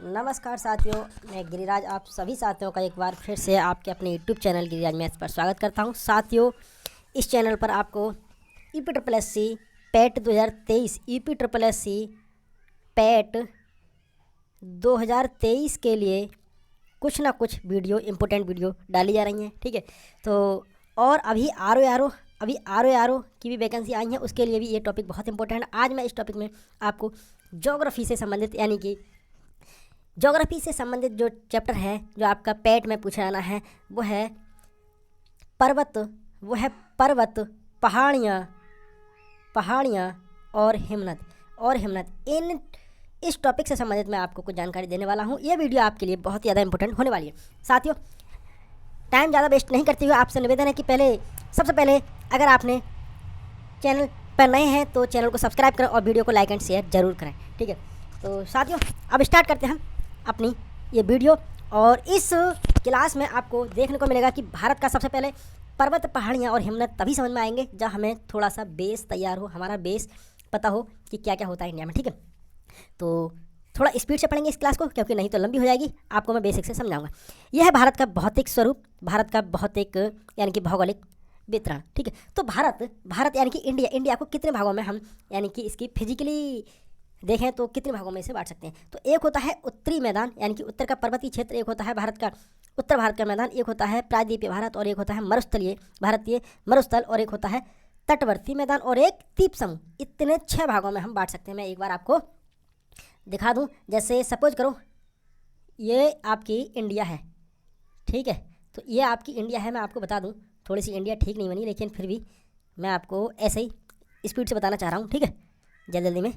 नमस्कार साथियों, मैं गिरिराज आप सभी साथियों का एक बार फिर से आपके अपने यूट्यूब चैनल गिरिराज मैथ्स पर स्वागत करता हूं। साथियों, इस चैनल पर आपको ईपीएससी पैट 2023 ईपीएससी पैट 2023 के लिए कुछ ना कुछ वीडियो इम्पोर्टेंट वीडियो डाली जा रही हैं। ठीक है, तो और अभी आर ओ की भी वैकेंसी आई है, उसके लिए भी ये टॉपिक बहुत इंपॉर्टेंट है। आज मैं इस टॉपिक में आपको ज्योग्राफी से संबंधित यानी कि ज्योग्राफी से संबंधित जो चैप्टर है जो आपका पैट में पूछा जाना है वो है पर्वत, पहाड़ियाँ और हिमनद इन इस टॉपिक से संबंधित मैं आपको कुछ जानकारी देने वाला हूँ। ये वीडियो आपके लिए बहुत ही ज़्यादा इंपॉर्टेंट होने वाली है। साथियों, टाइम ज़्यादा वेस्ट नहीं करते हुए आपसे निवेदन है कि सबसे पहले अगर आपने चैनल पर नए हैं तो चैनल को सब्सक्राइब करें और वीडियो को लाइक एंड शेयर जरूर करें। ठीक है, तो साथियों अब स्टार्ट करते हैं हम अपनी ये वीडियो। और इस क्लास में आपको देखने को मिलेगा कि भारत का सबसे पहले पर्वत, पहाड़ियाँ और हिमनद तभी समझ में आएंगे जब हमें थोड़ा सा बेस तैयार हो, हमारा बेस पता हो कि क्या क्या होता है इंडिया में। ठीक है, तो थोड़ा स्पीड से पढ़ेंगे इस क्लास को क्योंकि नहीं तो लंबी हो जाएगी। आपको मैं बेसिक से समझाऊंगा। यह है भारत का भौतिक स्वरूप, भारत का भौतिक यानी कि भौगोलिक वितरण। ठीक है, तो भारत यानी कि इंडिया को कितने भागों में हम यानी कि इसकी फिजिकली देखें तो कितने भागों में इसे बांट सकते हैं। तो एक होता है उत्तरी मैदान यानी कि उत्तर का पर्वतीय क्षेत्र, एक होता है उत्तर भारत का मैदान, एक होता है प्रायद्वीपीय भारत और एक होता है भारतीय मरुस्थल और एक होता है तटवर्ती मैदान और एक द्वीप समूह। इतने 6 भागों में हम बांट सकते हैं। मैं एक बार आपको दिखा दूं। जैसे सपोज करो ये आपकी इंडिया है। ठीक है, तो ये आपकी इंडिया है। मैं आपको बता दूं, थोड़ी सी इंडिया ठीक नहीं बनी लेकिन फिर भी मैं आपको ऐसे ही स्पीड से बताना चाह रहा हूँ। ठीक है, जल्दी में।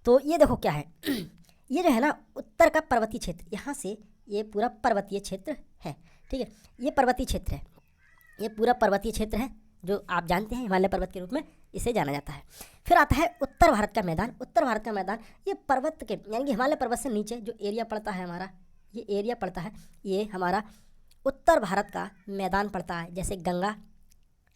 तो ये देखो क्या है ये जो है ना उत्तर का पर्वतीय क्षेत्र, यहाँ से ये पूरा पर्वतीय क्षेत्र है। ठीक है, ये पर्वतीय क्षेत्र है, ये पूरा पर्वतीय क्षेत्र है जो आप जानते हैं हिमालय पर्वत के रूप में इसे जाना जाता है। फिर आता है उत्तर भारत का मैदान। ये पर्वत के यानी कि हिमालय पर्वत से नीचे जो एरिया पड़ता है हमारा, ये एरिया पड़ता है, ये हमारा उत्तर भारत का मैदान पड़ता है। जैसे गंगा,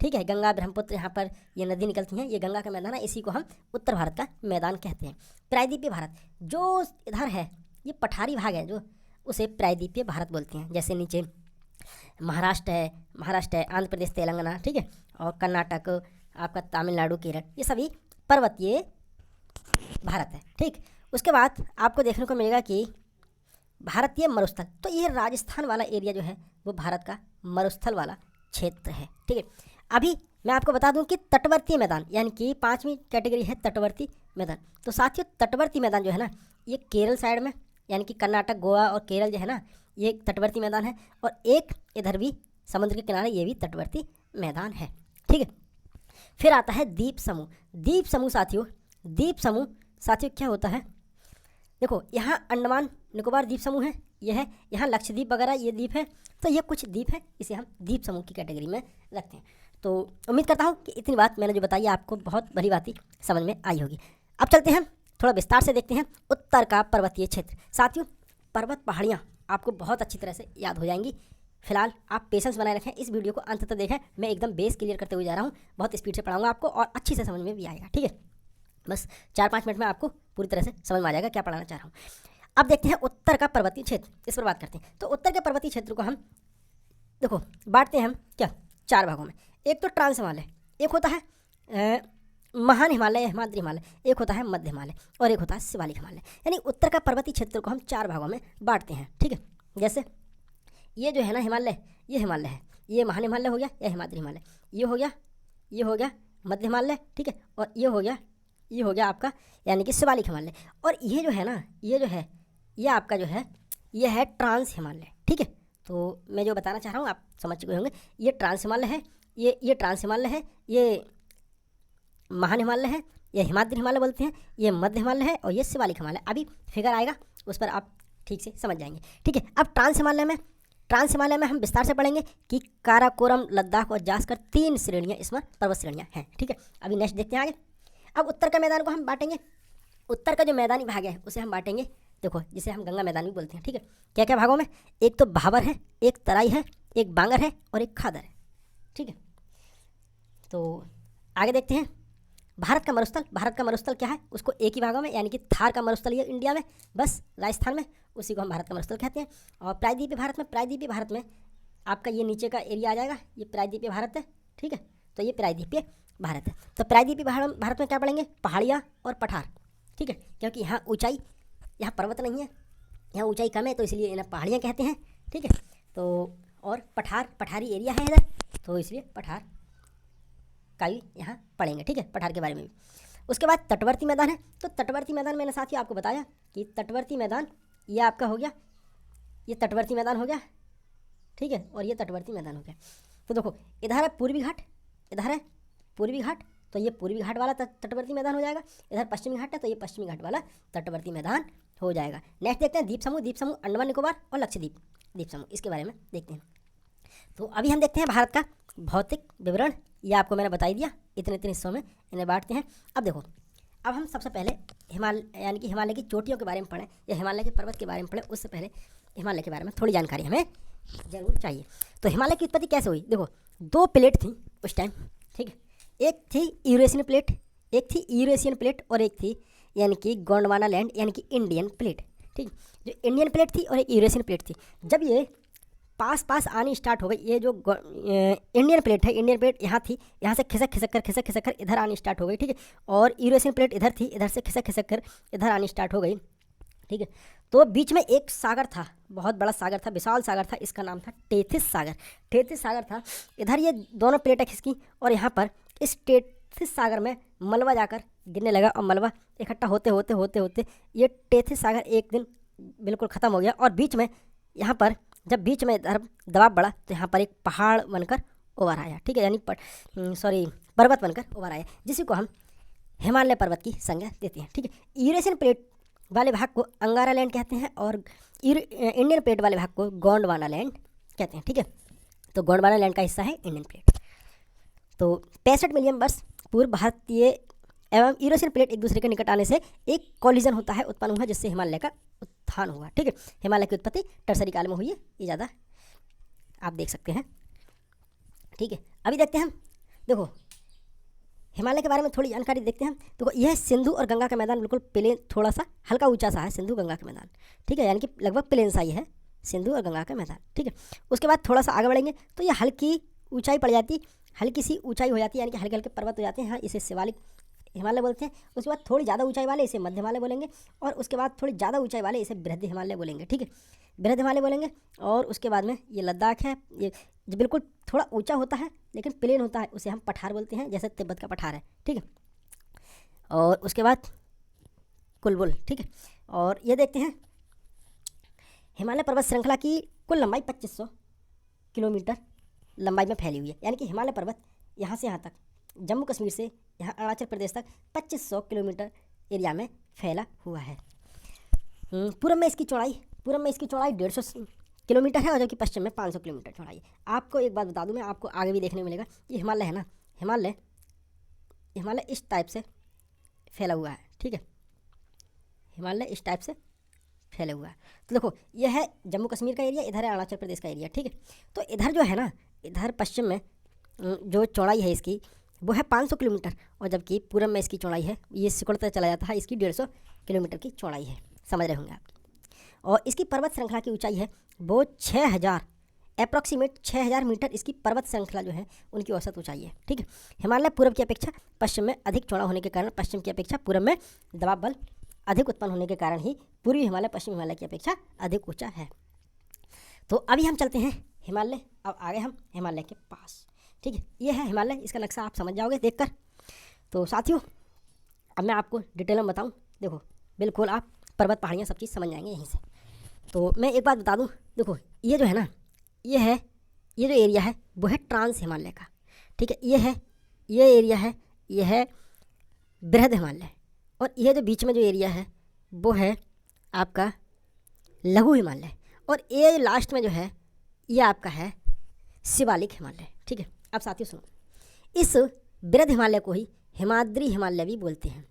ठीक है, गंगा ब्रह्मपुत्र यहाँ पर ये नदी निकलती हैं, ये गंगा का मैदान है, इसी को हम उत्तर भारत का मैदान कहते हैं। प्रायद्वीपीय भारत जो इधर है, ये पठारी भाग है जो उसे प्रायद्वीपीय भारत बोलते हैं। जैसे नीचे महाराष्ट्र है, आंध्र प्रदेश, तेलंगाना, ठीक है, और कर्नाटक, आपका तमिलनाडु, केरल, ये सभी पर्वतीय भारत है। ठीक, उसके बाद आपको देखने को मिलेगा कि भारतीय मरुस्थल, तो ये राजस्थान वाला एरिया जो है वो भारत का मरुस्थल वाला क्षेत्र है। ठीक है, अभी मैं आपको बता दूं कि तटवर्ती मैदान यानी कि 5वीं कैटेगरी है तटवर्ती मैदान। तो साथियों तटवर्ती मैदान जो है ना ये केरल साइड में यानी कि कर्नाटक, गोवा और केरल जो है ना ये तटवर्ती मैदान है, और एक इधर भी समुद्र के किनारे ये भी तटवर्ती मैदान है। ठीक है, फिर आता है द्वीप समूह। साथियों क्या होता है, देखो यहाँ अंडमान निकोबार द्वीप समूह है, ये है, यहाँ लक्षद्वीप वगैरह ये द्वीप है, तो ये कुछ द्वीप है, इसे हम द्वीप समूह की कैटेगरी में रखते हैं। तो उम्मीद करता हूँ कि इतनी बात मैंने जो बताई आपको बहुत भली बात समझ में आई होगी। अब चलते हैं थोड़ा विस्तार से देखते हैं उत्तर का पर्वतीय क्षेत्र। साथियों पर्वत, पहाड़ियाँ आपको बहुत अच्छी तरह से याद हो जाएंगी। फिलहाल आप पेशेंस बनाए रखें, इस वीडियो को अंत तक देखें। मैं एकदम बेस क्लियर करते हुए जा रहा हूँ, बहुत स्पीड से पढ़ाऊँगा आपको और अच्छी से समझ में भी आएगा। ठीक है, बस 4-5 मिनट में आपको पूरी तरह से समझ में आ जाएगा क्या पढ़ाना चाह रहा हूँ। अब देखते हैं उत्तर का पर्वतीय क्षेत्र, इस पर बात करते हैं। तो उत्तर के पर्वतीय क्षेत्र को हम देखो बांटते हैं हम क्या 4 भागों में। एक तो ट्रांस हिमालय, एक होता है महान हिमालय, हिमाद्री हिमालय, एक होता है मध्य हिमालय और एक होता है शिवालिक हिमालय। यानी उत्तर का पर्वतीय क्षेत्र को हम 4 भागों में बांटते हैं। ठीक है, जैसे ये जो है ना हिमालय, ये हिमालय है, ये महान हिमालय हो गया या हिमाद्री हिमालय, ये हो गया मध्य हिमालय, ठीक है, और ये हो गया आपका यानी कि शिवालिक हिमालय। और ये जो है ना ये आपका जो है ये है ट्रांस हिमालय। ठीक है, तो मैं जो बताना चाह रहा हूँ आप समझ चुके होंगे। ये ट्रांस हिमालय है, ये ट्रांस हिमालय है, ये महान हिमालय है, ये हिमाद्री हिमालय बोलते हैं, ये मध्य हिमालय है और ये शिवालिक हिमालय। अभी फिगर आएगा उस पर आप ठीक से समझ जाएंगे। ठीक है, अब ट्रांस हिमालय में हम विस्तार से पढ़ेंगे कि काराकोरम, लद्दाख और जास्कर 3 श्रेणियाँ इसमें पर्वत श्रेणियाँ हैं। ठीक है, अभी नेक्स्ट देखते हैं आगे। अब उत्तर का मैदान को हम बांटेंगे, उत्तर का जो मैदानी भाग है उसे हम बांटेंगे, देखो जिसे हम गंगा मैदान भी बोलते हैं। ठीक है, क्या क्या भागों में, एक तो भाबर है, एक तराई है, एक बांगर है और एक खादर है। ठीक है, तो आगे देखते हैं भारत का मरुस्थल क्या है, उसको एक ही भागों में, यानी कि थार का मरुस्थल ये इंडिया में, बस राजस्थान में, उसी को हम भारत का मरुस्थल कहते हैं। और प्रायद्वीपीय भारत में आपका ये नीचे का एरिया आ जाएगा, ये प्रायद्वीपीय भारत है, ठीक है। तो ये प्रायद्वीपीय भारत है। तो प्रायद्वीपीय भारत में क्या पढ़ेंगे, पहाड़ियाँ और पठार, ठीक है, क्योंकि यहाँ ऊंचाई, यहाँ पर्वत नहीं है, यहाँ ऊंचाई कम है, तो इसलिए इन्हें पहाड़ियाँ कहते हैं, ठीक है। तो और पठारी एरिया है इधर, तो इसलिए पठार का भी यहाँ पढ़ेंगे, ठीक है, पठार के बारे में भी। उसके बाद तटवर्ती मैदान है। तो तटवर्ती मैदान मैंने साथियों आपको बताया कि तटवर्ती मैदान ये आपका हो गया, ये तटवर्ती मैदान हो गया, ठीक है, और ये तटवर्ती मैदान हो गया। तो देखो इधर है पूर्वी घाट, इधर है पूर्वी घाट, तो ये पूर्वी घाट वाला तटवर्ती मैदान हो जाएगा। इधर पश्चिमी घाट है, तो ये पश्चिमी घाट वाला तटवर्ती मैदान हो जाएगा। नेक्स्ट देखते हैं द्वीप समूह अंडमान निकोबार और लक्षद्वीप द्वीप समूह, इसके बारे में देखते हैं। तो अभी हम देखते हैं भारत का भौतिक विवरण, ये आपको मैंने बता ही दिया, इतने हिस्सों में इन्हें बांटते हैं। अब देखो, अब हम सबसे पहले यानी कि हिमालय की चोटियों के बारे में पढ़ें या हिमालय के पर्वत के बारे में पढ़ें, उससे पहले हिमालय के बारे में थोड़ी जानकारी हमें जरूर चाहिए। तो हिमालय की उत्पत्ति कैसे हुई, देखो 2 प्लेट थी उस टाइम, ठीक है, एक थी यूरेशियन प्लेट और एक थी यानी कि गोंडवाना लैंड यानी कि इंडियन प्लेट, ठीक। जो इंडियन प्लेट थी और एक यूरेशियन प्लेट थी। जब ये पास आनी स्टार्ट हो गई, ये जो इंडियन प्लेट है, इंडियन प्लेट यहाँ थी, यहाँ से खिसक कर इधर आनी स्टार्ट हो गई, ठीक है, और यूरेशियन प्लेट इधर थी, इधर से खिसक कर इधर आनी स्टार्ट हो गई, ठीक है। तो बीच में एक सागर था, बहुत बड़ा सागर था, विशाल सागर था, इसका नाम था टेथिस सागर था। इधर ये दोनों प्लेटें खिसकी और यहाँ पर इस टेथिस सागर में मलबा जाकर गिरने लगा, और मलबा इकट्ठा होते ये टेथिस सागर एक दिन बिल्कुल ख़त्म हो गया। और बीच में यहाँ पर जब बीच में दबाव बढ़ा तो यहाँ पर एक पहाड़ बनकर उभर आया, ठीक है, यानी पर्वत बनकर उभर आया, जिसी को हम हिमालय पर्वत की संज्ञा देते हैं, ठीक है। यूरेशियन प्लेट वाले भाग को अंगारा लैंड कहते हैं और इंडियन प्लेट वाले भाग को गोंडवाना लैंड कहते हैं, ठीक है। तो गोंडवाना लैंड का हिस्सा है इंडियन प्लेट। तो 65 मिलियन वर्ष पूर्व भारतीय एवं यूरेशियन प्लेट एक दूसरे के निकट आने से एक कॉलिजन होता है, उत्पन्न हुआ, जिससे हिमालय का उत्थान हुआ, ठीक है। हिमालय की उत्पत्ति टर्सरी काल में हुई है, ये ज़्यादा आप देख सकते हैं, ठीक है। अभी देखते हैं हम, देखो हिमालय के बारे में थोड़ी जानकारी देखते हैं हम। देखो यह सिंधु और गंगा का मैदान बिल्कुल प्लेन, थोड़ा सा हल्का ऊंचा सा है सिंधु गंगा का मैदान, ठीक है, यानी कि लगभग प्लेन सा ही है सिंधु और गंगा का मैदान, ठीक है। उसके बाद थोड़ा सा आगे बढ़ेंगे तो ये हल्की ऊंचाई पड़ जाती, हल्की सी ऊंचाई हो जाती है, यानी कि हल्के हल्के पर्वत हो जाते हैं, हाँ, इसे शिवालिक हिमालय बोलते हैं। उसके बाद थोड़ी ज़्यादा ऊंचाई वाले इसे मध्य हिमालय बोलेंगे, और उसके बाद थोड़ी ज़्यादा ऊंचाई वाले इसे बृहद हिमालय बोलेंगे, ठीक है, बृहद हिमालय बोलेंगे। और उसके बाद में ये लद्दाख है, ये जो बिल्कुल थोड़ा ऊंचा होता है लेकिन प्लेन होता है, उसे हम पठार बोलते हैं, जैसे तिब्बत का पठार है, ठीक है। और उसके बाद कुलबुल, ठीक है। और ये देखते हैं हिमालय पर्वत श्रृंखला की कुल लंबाई 2500 किलोमीटर लंबाई में फैली हुई है, यानी कि हिमालय पर्वत यहाँ से यहाँ तक, जम्मू कश्मीर से यहाँ अरुणाचल प्रदेश तक 2500 किलोमीटर एरिया में फैला हुआ है। पूर्व में इसकी चौड़ाई 150 किलोमीटर है और जबकि पश्चिम में 500 किलोमीटर चौड़ाई है। आपको एक बात बता दूं मैं, आपको आगे भी देखने को मिलेगा, ये हिमालय है ना, हिमालय इस टाइप से फैला हुआ है, ठीक है, हिमालय इस टाइप से फैला हुआ है। तो देखो यह है जम्मू कश्मीर का एरिया, इधर है अरुणाचल प्रदेश का एरिया, ठीक है। तो इधर जो है ना, इधर पश्चिम में जो चौड़ाई है इसकी वो है 500 किलोमीटर, और जबकि पूरब में इसकी चौड़ाई है, ये सिकुड़ता चला जाता है, इसकी 150 किलोमीटर की चौड़ाई है, समझ रहे होंगे आप। और इसकी पर्वत श्रृंखला की ऊंचाई है वो 6000 अप्रॉक्सीमेट 6000 मीटर इसकी पर्वत श्रृंखला जो है उनकी औसत ऊंचाई है, ठीक है। हिमालय पूर्व की अपेक्षा पश्चिम में अधिक चौड़ा होने के कारण, पश्चिम की अपेक्षा पूर्व में दबाव बल अधिक उत्पन्न होने के कारण ही पूर्वी हिमालय पश्चिमी हिमालय की अपेक्षा अधिक ऊंचा है। तो अभी हम चलते हैं हिमालय, अब आ गए हम हिमालय के पास, ठीक है। ये है हिमालय, इसका नक्शा आप समझ जाओगे देखकर। तो साथियों अब मैं आपको डिटेल में बताऊं, देखो बिल्कुल आप पर्वत पहाड़ियाँ सब चीज़ समझ जाएंगे यहीं से। तो मैं एक बात बता दूं, देखो ये जो है ना, ये जो एरिया है वो है ट्रांस हिमालय का, ठीक है, ये एरिया है, ये है बृहद हिमालय, और ये जो बीच में जो एरिया है वो है आपका लघु हिमालय, और ये लास्ट में जो है ये आपका है शिवालिक हिमालय, ठीक है। अब साथियों सुनो, इस बृहद हिमालय को ही हिमाद्री हिमालय भी बोलते हैं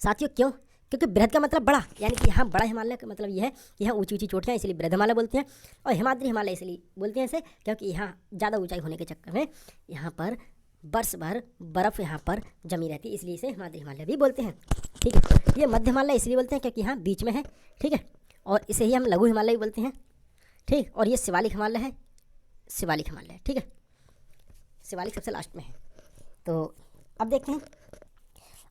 साथियों। क्यों? क्योंकि बृहद का मतलब बड़ा, यानी कि यहाँ बड़ा हिमालय का मतलब ये है कि यहाँ ऊंची ऊंची चोटियाँ, इसलिए बृहद हिमालय बोलते हैं। और हिमाद्री हिमालय इसलिए बोलते हैं इसे क्योंकि यहाँ ज़्यादा ऊंचाई होने के चक्कर में यहाँ पर वर्ष भर बर्फ़ यहाँ पर जमी रहती है, इसलिए इसे मध्य हिमालय भी बोलते हैं। ठीक है, ये मध्य हिमालय इसलिए बोलते हैं क्योंकि यहाँ बीच में है। ठीक है, और इसे ही हम लघु हिमालय भी बोलते हैं। ठीक, और ये शिवालिक हिमालय है, शिवालिक हिमालय। ठीक है, शिवालिक सबसे लास्ट में है। तो अब देखते हैं,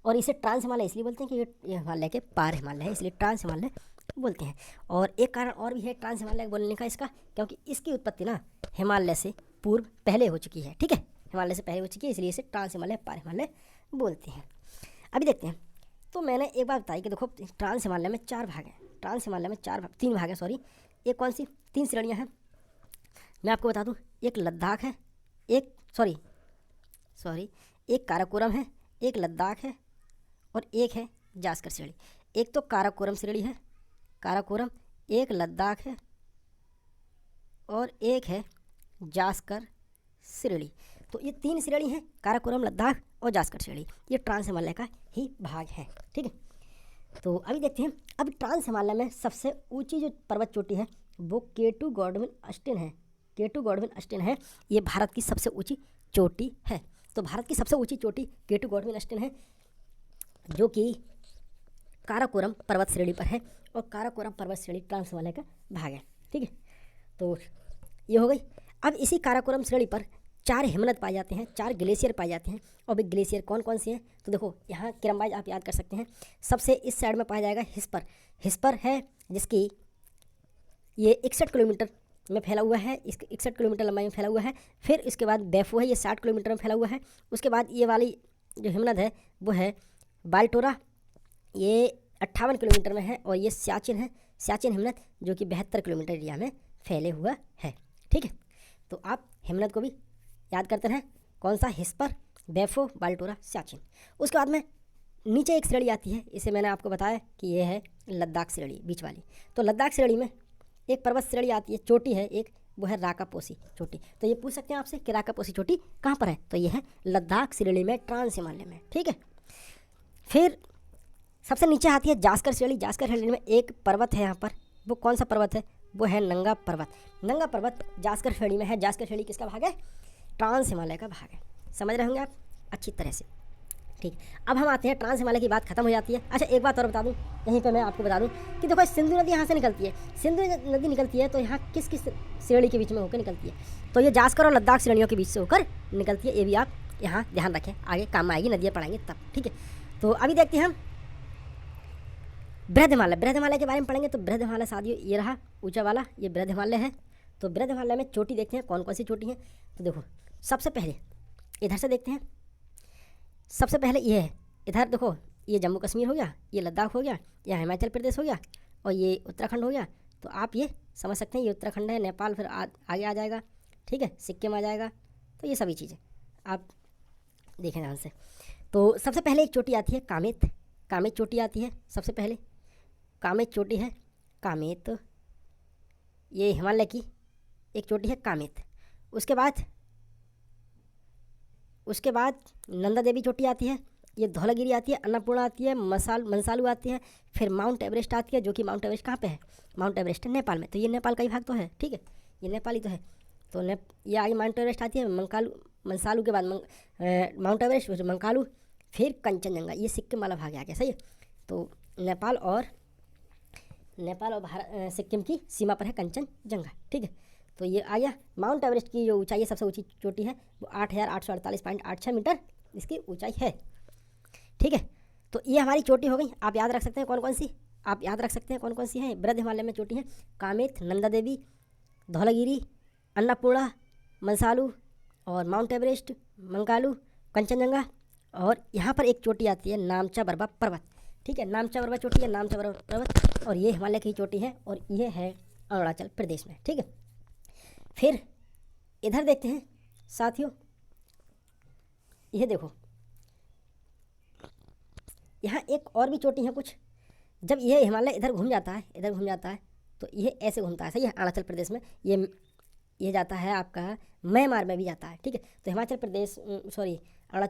और इसे ट्रांस हिमालय इसलिए बोलते हैं कि ये हिमालय के पार हिमालय है, इसलिए ट्रांस हिमालय बोलते हैं। और एक कारण और भी है ट्रांस हिमालय बोलने का इसका, क्योंकि इसकी उत्पत्ति ना हिमालय से पूर्व पहले हो चुकी है। ठीक है, हिमालय से पहले हो चुकी है, इसलिए इसे ट्रांस हिमालय पार हिमालय बोलते हैं। अभी देखते हैं, तो मैंने एक बात बताई कि देखो ट्रांस हिमालय में 4 भाग हैं, ट्रांस हिमालय में 3 भाग हैं, सॉरी। एक कौन सी 3 श्रेणियाँ हैं मैं आपको बता दूं। एक लद्दाख है, एक एक काराकोरम है, एक लद्दाख है, और एक है जास्कर श्रेणी। एक तो काराकोरम श्रेणी है, काराकोरम, एक लद्दाख है, और एक है जास्कर श्रेणी। तो ये 3 श्रेणी हैं, काराकोरम, लद्दाख और जास्कर श्रेणी। ये ट्रांस हिमालय का ही भाग है। ठीक है, तो अभी देखते हैं, अब ट्रांस हिमालय में सबसे ऊंची जो पर्वत चोटी है वो केटू गॉडविन अस्टेन है। केटू गॉडविन अस्टेन है, ये भारत की सबसे ऊंची चोटी है। तो भारत की सबसे ऊंची चोटी केटू गॉडविन अस्टेन है, जो कि काराकोरम पर्वत श्रेणी पर है, और काराकोरम पर्वत श्रेणी ट्रांस हिमालय का भाग है। ठीक है, तो ये हो गई। अब इसी काराकोरम श्रेणी पर 4 हिमनद पाए जाते हैं, 4 ग्लेशियर पाए जाते हैं। और वे ग्लेशियर कौन कौन से हैं, तो देखो यहाँ क्रमवाइज आप याद कर सकते हैं। सबसे इस साइड में पाया जाएगा हिस्पर। हिस्पर है जिसकी ये 61 किलोमीटर में फैला हुआ है, इसके 61 किलोमीटर लंबाई में फैला हुआ है। फिर इसके बाद बैफो है, ये 60 किलोमीटर में फैला हुआ है। उसके बाद ये वाली जो हिमनद है वो है बाल्टोरा, ये 58 किलोमीटर में है। और ये सियाचिन है, सियाचिन हिमनद, जो कि 72 किलोमीटर एरिया में फैले हुआ है। ठीक है, तो आप हिमनद को भी याद करते रहें, कौन सा, हिस्पर, बैफो, बाल्टोरा, सियाचिन। उसके बाद में नीचे एक श्रेणी आती है, इसे मैंने आपको बताया कि ये है लद्दाख श्रेणी, बीच वाली। तो लद्दाख श्रेणी में एक पर्वत श्रेणी आती है, चोटी है एक, वो है राकापोसी चोटी। तो ये पूछ सकते हैं आपसे कि राकापोसी चोटी कहाँ पर है, तो ये है लद्दाख श्रेणी में, ट्रांस हिमालय में। ठीक है, फिर सबसे नीचे आती है जास्कर श्रेणी। जास्कर श्रेणी में एक पर्वत है यहाँ पर, वो कौन सा पर्वत है, वो है नंगा पर्वत। नंगा पर्वत जास्कर श्रेणी में है। जास्कर श्रेणी किसका भाग है, ट्रांस हिमालय का भाग है। समझ रहे होंगे आप अच्छी तरह से। ठीक, अब हम आते हैं, ट्रांस हिमालय की बात खत्म हो जाती है। अच्छा, एक बात और बता दूं, यहीं पे मैं आपको बता दूं कि देखो सिंधु नदी यहाँ से निकलती है, सिंधु नदी निकलती है तो यहाँ किस किस श्रेणी के बीच में होकर निकलती है, तो ये जास्कर और लद्दाख श्रेणियों के बीच से होकर निकलती है। ये भी आप यहाँ ध्यान रखें, आगे काम आएगी, नदियाँ पढ़ाएंगे तब। ठीक है, तो अभी देखते हैं हम बृहद हिमालय। बृहद हिमालय के बारे में पढ़ेंगे। तो बृहद हिमालय साथियों ये रहा ऊंचा वाला, ये बृहद हिमालय है। तो बृहद हिमालय में चोटी देखते हैं कौन कौन सी चोटी हैं। तो देखो सबसे पहले इधर से देखते हैं। सबसे पहले ये है, इधर देखो, ये जम्मू कश्मीर हो गया, ये लद्दाख हो गया, ये हिमाचल प्रदेश हो गया, और ये उत्तराखंड हो गया। तो आप ये समझ सकते हैं ये उत्तराखंड है, नेपाल फिर आगे आ जाएगा। ठीक है, सिक्किम आ जाएगा। तो ये सभी चीज़ें आप देखें ध्यान से। तो सबसे पहले एक चोटी आती है कामेत। कामेत चोटी आती है सबसे पहले, कामेत चोटी है। कामेत ये हिमालय की एक चोटी है कामेत। उसके बाद नंदा देवी चोटी आती है, ये धौलागिरी आती है, अन्नपूर्णा आती है, मंसालू आती है। फिर माउंट एवरेस्ट आती है, जो कि माउंट एवरेस्ट कहाँ पे है, माउंट एवरेस्ट है नेपाल में। तो ये नेपाल का ही भाग तो है। ठीक है, ये नेपाल ही तो है। तो ये आगे माउंट एवरेस्ट आती है, मंसालू के बाद माउंट एवरेस्ट, फिर मंकालू, फिर कंचनजंगा। ये सिक्किम वाला भाग आ गया, सही है। तो नेपाल और भारत सिक्किम की सीमा पर है कंचनजंगा। ठीक है, तो ये आ गया। माउंट एवरेस्ट की जो ऊंचाई है, सबसे ऊंची चोटी है, वो 8,848.86 मीटर इसकी ऊंचाई है। ठीक है, तो ये हमारी चोटी हो गई। आप याद रख सकते हैं कौन कौन सी हैं। बृहद हिमालय में चोटी हैं कामेत, नंदा देवी, धौलागिरी, अन्नपूर्णा, मंसालू और माउंट एवरेस्ट, मंकालू, कंचनजंगा। और यहाँ पर एक चोटी आती है नामचा बरवा पर्वत। ठीक है, नामचा बरवा चोटी है, नामचा बरवा पर्वत, और ये हिमालय की चोटी है, और ये है अरुणाचल प्रदेश में। ठीक है, फिर इधर देखते हैं साथियों, यह देखो यहाँ एक और भी चोटी है कुछ। जब यह हिमालय इधर घूम जाता है तो यह ऐसे घूमता है, सही है। अरुणाचल प्रदेश में ये जाता है आपका म्यांमार में भी जाता है। ठीक है, तो अरुणाचल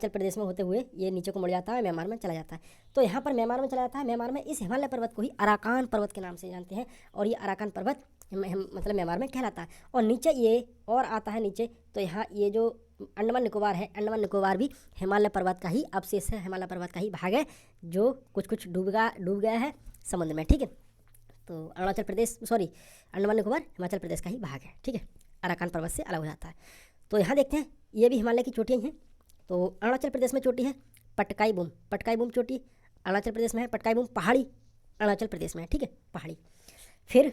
प्रदेश में होते हुए ये नीचे को मुड़ जाता है, म्यांमार में चला जाता है। तो यहाँ पर म्यांमार में चला जाता है। म्यांमार में इस हिमालय पर्वत को ही अराकान पर्वत के नाम से जानते हैं, और ये अराकान पर्वत मतलब म्यांमार में कहलाता है। और नीचे ये और आता है नीचे, तो यहाँ ये जो अंडमान निकोबार है, अंडमान निकोबार भी हिमालय पर्वत का ही अवशेष है, हिमालय पर्वत का ही भाग है जो कुछ कुछ डूब गया है समुद्र में, ठीक है। तो अरुणाचल प्रदेश, सॉरी, अंडमान निकोबार हिमाचल प्रदेश का ही भाग है, ठीक है, अराकान पर्वत से अलग हो जाता है। तो यहाँ देखते हैं, ये भी हिमालय की चोटियाँ हैं। तो अरुणाचल प्रदेश में चोटी है पटकाई बूम चोटी अरुणाचल प्रदेश में है, पटकाई बूम पहाड़ी अरुणाचल प्रदेश में है, ठीक है, पहाड़ी। फिर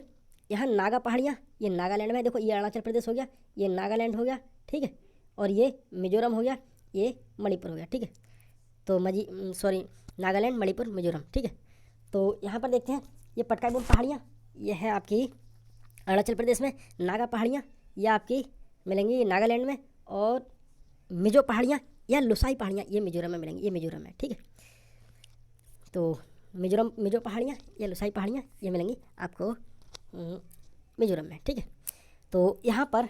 यहाँ नागा पहाड़ियाँ, ये नागालैंड में, देखो ये अरुणाचल प्रदेश हो गया, ये नागालैंड हो गया, ठीक है, और ये मिजोरम हो गया, ये मणिपुर हो गया, ठीक है। तो नागालैंड, मणिपुर, मिजोरम, ठीक है। तो यहाँ पर देखते हैं, ये पटकाई बूम पहाड़ियाँ, ये है आपकी अरुणाचल प्रदेश में। नागा पहाड़ियाँ ये आपकी मिलेंगी नागालैंड में, और मिजो पहाड़ियाँ या लुसाई पहाड़ियाँ ये मिजोरम में मिलेंगी, ये मिजोरम में, ठीक है। तो मिजो पहाड़ियाँ या लुसाई पहाड़ियाँ ये मिलेंगी आपको मिजोरम में, ठीक है। तो यहाँ पर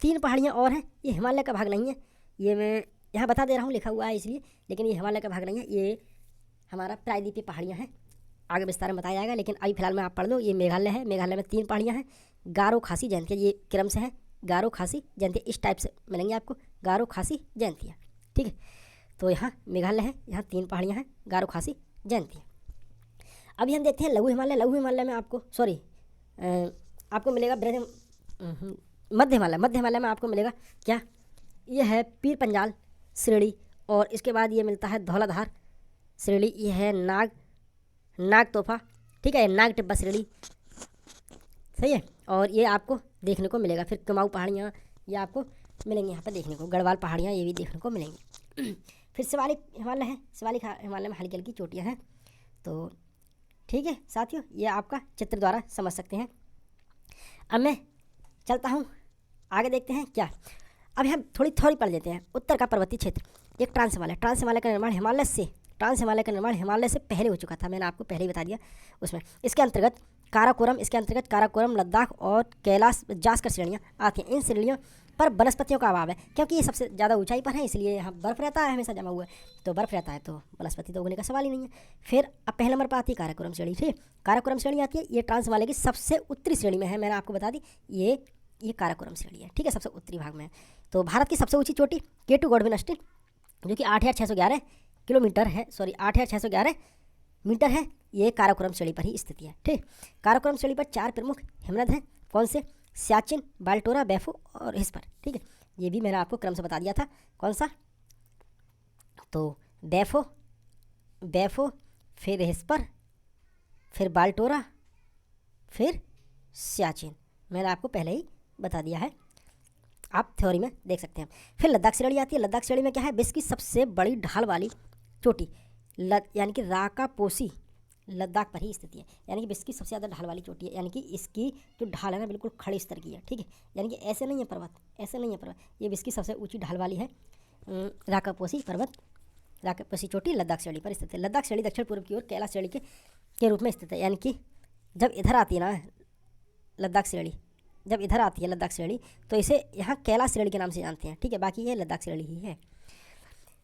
3 पहाड़ियाँ और हैं, ये हिमालय का भाग नहीं है, ये मैं यहाँ बता दे रहा हूँ, लिखा हुआ है इसलिए, लेकिन ये हिमालय का भाग नहीं है, ये हमारा प्रायद्वीपीय पहाड़ियाँ हैं, आगे विस्तार में बताया जाएगा, लेकिन अभी फिलहाल में आप पढ़ लो। ये मेघालय है, मेघालय में 3 पहाड़ियाँ हैं, गारो, खासी, जयंतिया, ये क्रम से है, गारो, खासी, जयंतिया, इस टाइप से मिलेंगे आपको, गारो, खासी, जयंतिया, ठीक है। तो यहाँ मेघालय है, यहाँ 3 पहाड़ियाँ हैं, गारो, खासी, जयंतिया। अभी हम देखते हैं लघु हिमालय में आपको आपको मिलेगा मध्य हिमालय में आपको मिलेगा क्या, ये है पीर पंजाल श्रेणी, और इसके बाद ये मिलता है धौलाधार श्रेणी, ये है नाग तोहफा, ठीक है, नाग टिब्बा श्रेणी, सही है, और ये आपको देखने को मिलेगा। फिर कुमाऊँ पहाड़ियाँ ये आपको मिलेंगी यहाँ पर देखने को, गढ़वाल पहाड़ियाँ ये भी देखने को मिलेंगी। फिर शिवालिक हिमालय है, शिवालिक हिमालय में हल्की हल्की चोटियाँ हैं। तो ठीक है साथियों, ये आपका चित्र द्वारा समझ सकते हैं। अब मैं चलता हूँ आगे, देखते हैं क्या। अभी हम थोड़ी पढ़ लेते हैं। उत्तर का पर्वतीय क्षेत्र, एक ट्रांस हिमालय का निर्माण हिमालय से पहले हो चुका था, मैंने आपको पहले ही बता दिया उसमें। इसके अंतर्गत काराकोरम, लद्दाख और कैलाश जास्कर श्रेणियाँ आती हैं। इन श्रेणियों पर वनस्पतियों का अभाव है, क्योंकि ये सबसे ज़्यादा ऊंचाई पर है, इसलिए यहाँ बर्फ़ रहता है, हमेशा जमा हुआ है, तो बर्फ़ रहता है तो वनस्पति तो उगने का सवाल ही नहीं है। फिर अब पहले नंबर पर आती है काराकोरम श्रेणी, ठीक है, काराकोरम श्रेणी आती है, ये ट्रांस हिमालय की सबसे उत्तरी श्रेणी में है, मैंने आपको बता दी, ये काराकोरम श्रेणी है, ठीक है, सबसे उत्तरी भाग में है। तो भारत की सबसे ऊँची चोटी K2 गॉडविन ऑस्टिन, जो कि 8,611 किलोमीटर है, 8,611 मीटर है, ये काराकोरम श्रेणी पर ही स्थित है, ठीक। काराकोरम श्रेणी पर 4 प्रमुख हिमनद हैं, कौन से, सियाचिन, बाल्टोरा, बैफो और हिस्पर, ठीक है, ये भी मैंने आपको क्रम से बता दिया था, कौन सा, तो बैफो, फिर हिस्पर, फिर बाल्टोरा, फिर सियाचिन, मैंने आपको पहले ही बता दिया है, आप थ्योरी में देख सकते हैं। फिर लद्दाख श्रेणी आती है। लद्दाख श्रेणी में क्या है, विश्व की सबसे बड़ी ढाल वाली चोटी यानी कि राकापोसी लद्दाख पर ही स्थिति है, यानी कि विश्व की सबसे ज़्यादा ढाल वाली चोटी है, यानी कि इसकी जो ढाल है ना बिल्कुल खड़े स्तर की है, ठीक है, यानी कि ऐसे नहीं है पर्वत, ये विश्व की सबसे ऊंची ढाल वाली है राकापोसी चोटी लद्दाख श्रेणी पर स्थित है। लद्दाख श्रेणी दक्षिण पूर्व की ओर कैलाश श्रेणी के रूप में स्थित है, यानी कि जब इधर आती है ना लद्दाख श्रेणी, तो इसे यहाँ कैलाश श्रेणी के नाम से जानते हैं, ठीक है, बाकी ये लद्दाख श्रेणी ही है।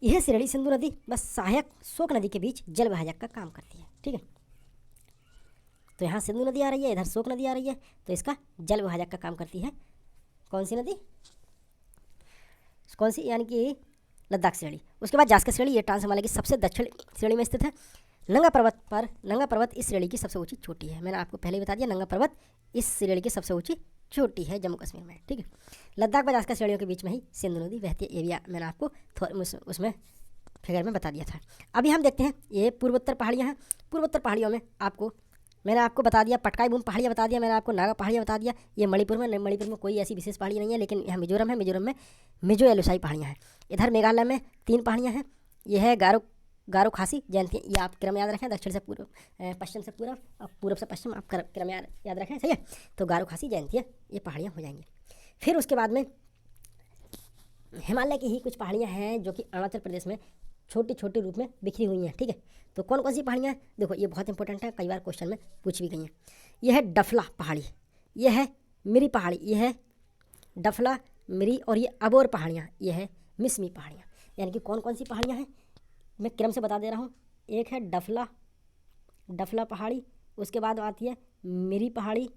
यह श्रेणी सिंधु नदी व सहायक शोक नदी के बीच जल विभाजक का काम करती है, ठीक है। तो यहाँ सिंधु नदी आ रही है, इधर शोक नदी आ रही है, तो इसका जल विभाजक का काम करती है कौन सी नदी, यानी कि लद्दाख श्रेणी। उसके बाद जास्कर श्रेणी, ये ट्रांस हिमालय की सबसे दक्षिण श्रेणी में स्थित है। नंगा पर्वत इस श्रेणी की सबसे ऊंची चोटी है, मैंने आपको पहले ही बता दिया, नंगा पर्वत इस श्रेणी की सबसे ऊंची चोटी है जम्मू कश्मीर में, ठीक है। लद्दाख व जास्कर श्रेणियों के बीच में ही सिंधु नदी बहती है, एरिया मैंने आपको उसमें फिगर में बता दिया था। अभी हम देखते हैं ये पूर्वोत्तर पहाड़ियाँ हैं। पूर्वोत्तर पहाड़ियों में मैंने आपको बता दिया, पटकाई बूम पहाड़ियाँ बता दिया, मैंने आपको नागा पहाड़ियाँ बता दिया, ये मणिपुर में कोई ऐसी विशेष पहाड़ी नहीं है, लेकिन यहाँ मिजोरम में मिजो एलुसाई पहाड़ियाँ हैं। इधर मेघालय में 3 पहाड़ियाँ हैं, ये है गारो, खासी, जयंतिया, ये आप क्रम याद रखें, दक्षिण से पूर्व, पश्चिम से पूर्व और पूर्व से पश्चिम, आप क्रम याद रखें, सही है। तो गारो, खासी, जयंतिया ये पहाड़ियाँ हो जाएंगी। फिर उसके बाद में हिमालय की ही कुछ पहाड़ियाँ हैं जो कि अरुणाचल प्रदेश में छोटे रूप में बिखरी हुई हैं, ठीक है। तो कौन कौन सी पहाड़ियाँ हैं, देखो ये बहुत इंपॉर्टेंट है, कई बार क्वेश्चन में पूछ भी गई हैं। यह है डफला पहाड़ी, यह है मिरी पहाड़ी, यह है डफला, मिरी, और ये अबोर पहाड़ियाँ, यह है मिसमी पहाड़ियाँ। यानी कि कौन कौन सी पहाड़ियाँ हैं मैं क्रम से बता दे रहा हूँ। एक है डफला पहाड़ी, उसके बाद आती है मिरी पहाड़ी,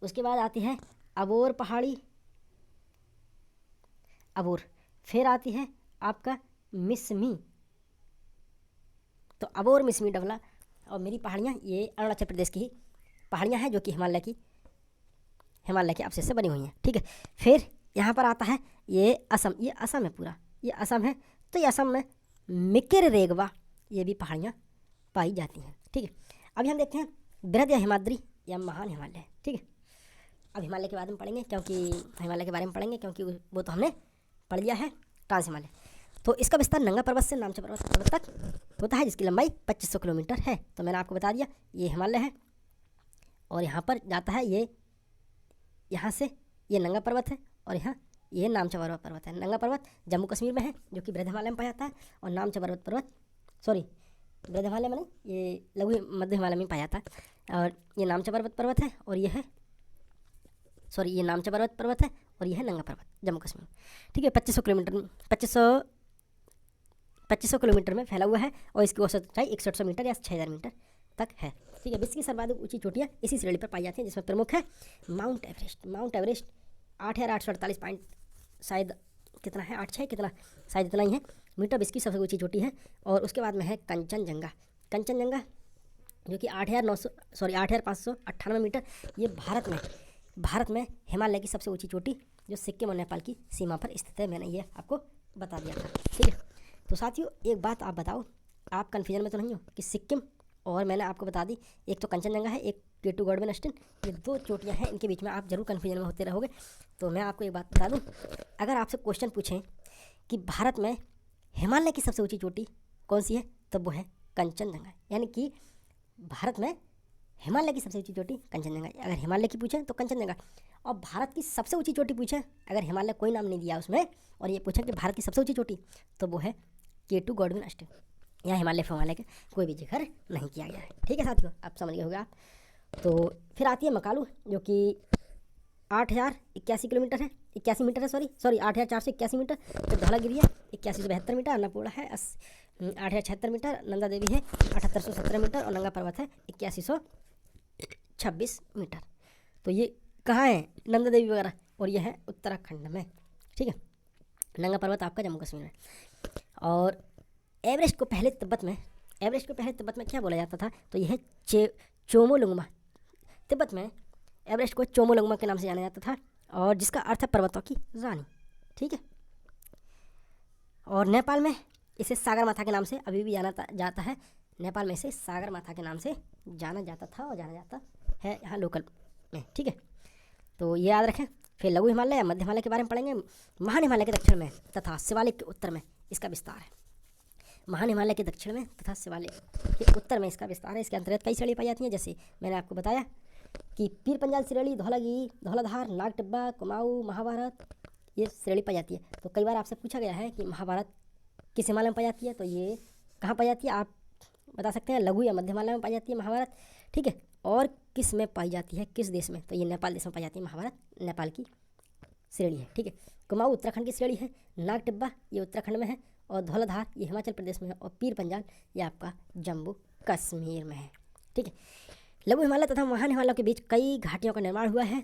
उसके बाद आती है अबोर पहाड़ी, अबोर। फिर आती है आपका मिसमी, तो अबोर, मिसमी, डबला। और मेरी पहाड़ियाँ ये अरुणाचल प्रदेश की ही पहाड़ियाँ हैं जो कि हिमालय के अवशेष से बनी हुई हैं, ठीक है। फिर यहाँ पर आता है ये असम, ये असम है पूरा, ये असम है। तो ये असम में मिकिर रेगवा ये भी पहाड़ियाँ पाई जाती हैं, ठीक है। अभी हम देखते हैं बृहद या हिमाद्री या महान हिमालय, ठीक है। अब हिमालय के बारे में पढ़ेंगे क्योंकि वो तो हमने पढ़ लिया है, ट्रांस हिमालय। तो इसका विस्तार नंगा पर्वत से नामचा पर्वत तक होता है, जिसकी लंबाई 2500 किलोमीटर है। तो मैंने आपको बता दिया ये हिमालय है, और यहाँ पर जाता है ये, यहाँ से ये नंगा पर्वत है, और यहाँ ये नामचा पर्वत है। नंगा पर्वत जम्मू कश्मीर में है जो कि बृहद हिमालय में पाया जाता है, और नामचा बृहद हिमालय में नहीं, ये लघु मध्य हिमालय में पाया जाता है। और ये नामचा पर्वत है, और ये नामचा पर्वत है, और ये है नंगा पर्वत जम्मू कश्मीर, ठीक है। 2500 किलोमीटर में फैला हुआ है, और इसकी औसत ऊंचाई 6100 मीटर या 6000 मीटर तक है, ठीक है। विश्व की सर्वाधिक ऊंची चोटियाँ इसी श्रेणी पर पाई जाती हैं, जिसमें प्रमुख है माउंट एवरेस्ट 8848 पॉइंट, शायद कितना है, 86 कितना, शायद इतना ही है मीटर, इसकी सबसे ऊंची चोटी है। और उसके बाद में है कंचनजंगा जो कि 8598 मीटर। ये भारत में हिमालय की सबसे ऊंची चोटी जो सिक्किम और नेपाल की सीमा पर स्थित है, मैंने ये आपको बता दिया था, ठीक है। तो साथियों एक बात आप बताओ, आप कन्फ्यूजन में तो नहीं हो कि सिक्किम, और मैंने आपको बता दी एक तो कंचनजंगा है, एक K2 गॉडविन ऑस्टिन, ये 2 चोटियाँ हैं, इनके बीच में आप जरूर कन्फ्यूजन में होते रहोगे। तो मैं आपको एक बात बता दूँ, अगर आपसे क्वेश्चन पूछें कि भारत में हिमालय की सबसे ऊंची चोटी कौन सी है, तो वो है कंचनजंगा। यानी कि भारत में हिमालय की सबसे ऊंची चोटी कंचनजंगा। अगर हिमालय की पूछें तो कंचनजंगा, और भारत की सबसे ऊंची चोटी पूछें, अगर हिमालय कोई नाम नहीं दिया उसमें, और ये पूछें कि भारत की सबसे ऊंची चोटी, तो वो है K2 गॉडविन ऑस्टिन। यहाँ हिमालय का कोई भी जिक्र नहीं किया गया है, ठीक है साथियों, आप समझ गए होगा आप। तो फिर आती है मकालू जो कि 8081 किलोमीटर है, 81 मीटर है, सॉरी 8481 मीटर। फिर धौलागिरी है 8172 मीटर, अन्नपूर्णा है 8076 मीटर, नंदा देवी है 7817 मीटर, और नंगा पर्वत है 8126 मीटर। तो ये कहाँ है नंदा देवी वगैरह, और ये है उत्तराखंड में, ठीक है। नंगा पर्वत आपका जम्मू कश्मीर में। और एवरेस्ट को पहले तिब्बत में क्या बोला जाता था, तो यह है चोमोलुंगमा। तिब्बत में एवरेस्ट को चोमोलुंगमा के नाम से जाना जाता था, और जिसका अर्थ है पर्वतों की रानी, ठीक है। और नेपाल में इसे सागरमाथा के नाम से अभी भी जाना जाता है, नेपाल में इसे सागरमाथा के नाम से जाना जाता था और जाना जाता है यहाँ लोकल में, ठीक है। तो ये याद रखें। फिर लघु हिमालय या मध्य हिमालय के बारे में पढ़ेंगे। महान हिमालय के दक्षिण में तथा शिवालिक के उत्तर में इसका विस्तार है। महान हिमालय के दक्षिण में तथा शिवालिक के उत्तर में इसका विस्तार है। इसके अंतर्गत कई श्रेणी पाई जाती हैं, जैसे मैंने आपको बताया कि पीर पंजाल श्रेणी, धौलागिरी, धौलाधार, नाग टिब्बा, कुमाऊं, महाभारत, ये श्रेणी पाई जाती है। तो कई बार आपसे पूछा गया है कि महाभारत किस हिमालय में पाई जाती है, तो ये कहाँ पाई जाती है, आप बता सकते हैं लघु या मध्य हिमालय में पाई जाती है महाभारत, ठीक है। और किस में पाई जाती है, किस देश में, तो ये नेपाल देश में पाई जाती है महाभारत, नेपाल की श्रेणी है, ठीक है। कुमाऊं उत्तराखंड की श्रेणी है, नाग टिब्बा ये उत्तराखंड में है, और धौलाधार ये हिमाचल प्रदेश में है, और पीर पंजाल ये आपका जम्मू कश्मीर में है, ठीक है। लघु हिमालय तथा महान हिमालय के बीच कई घाटियों का निर्माण हुआ है।